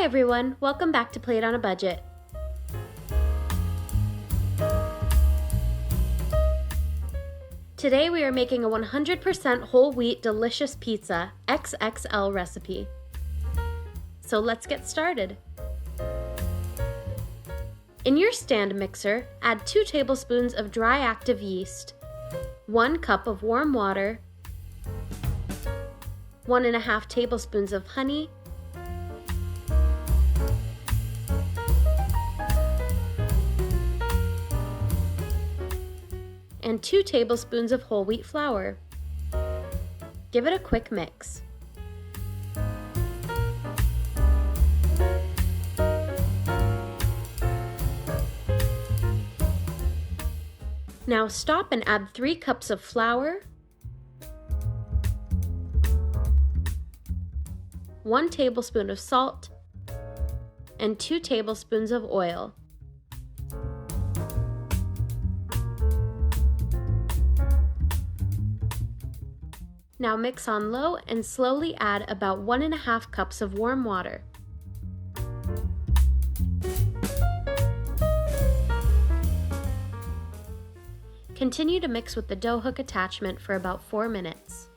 everyone, welcome back to Plate on a Budget. Today we are making a 100% whole wheat delicious pizza XXL recipe. So let's get started. In your stand mixer, add 2 tablespoons of dry active yeast, 1 cup of warm water, 1.5 tablespoons of honey, and 2 tablespoons of whole wheat flour. Give it a quick mix. Now stop and add 3 cups of flour, 1 tablespoon of salt, and 2 tablespoons of oil. Now mix on low and slowly add about 1.5 cups of warm water. Continue to mix with the dough hook attachment for about 4 minutes.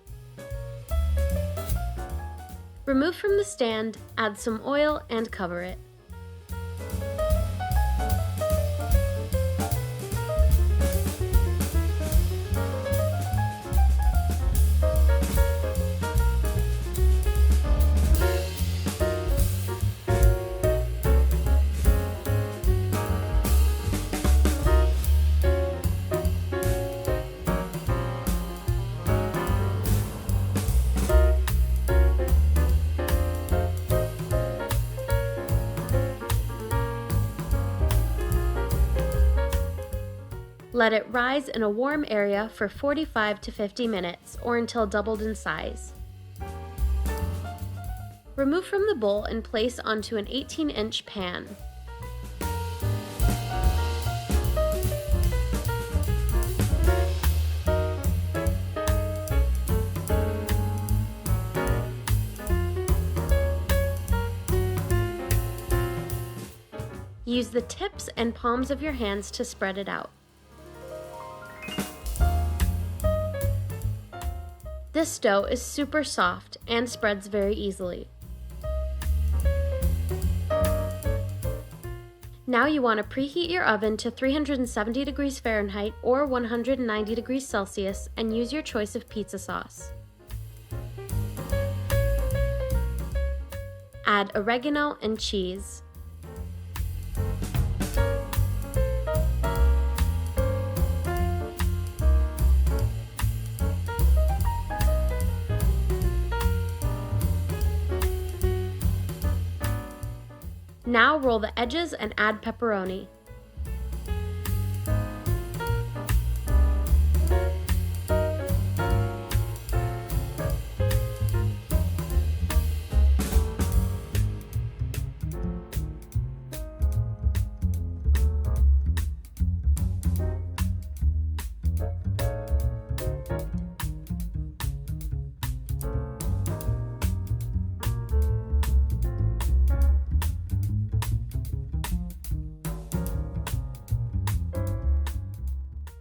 Remove from the stand, add some oil, and cover it. Let it rise in a warm area for 45 to 50 minutes or until doubled in size. Remove from the bowl and place onto an 18-inch pan. Use the tips and palms of your hands to spread it out. This dough is super soft and spreads very easily. Now you want to preheat your oven to 370 degrees Fahrenheit or 190 degrees Celsius and use your choice of pizza sauce. Add oregano and cheese. Now roll the edges and add pepperoni.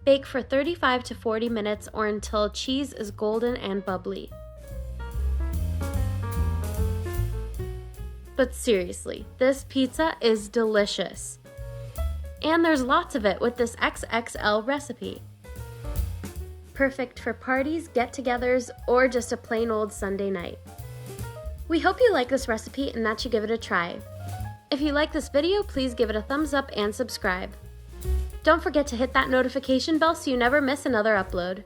Bake for 35 to 40 minutes or until cheese is golden and bubbly. But seriously, this pizza is delicious. And there's lots of it with this XXL recipe. Perfect for parties, get-togethers, or just a plain old Sunday night. We hope you like this recipe and that you give it a try. If you like this video, please give it a thumbs up and subscribe. Don't forget to hit that notification bell so you never miss another upload.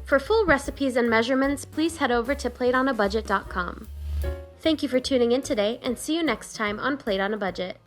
For full recipes and measurements, please head over to plateonabudget.com. Thank you for tuning in today and see you next time on Plate on a Budget.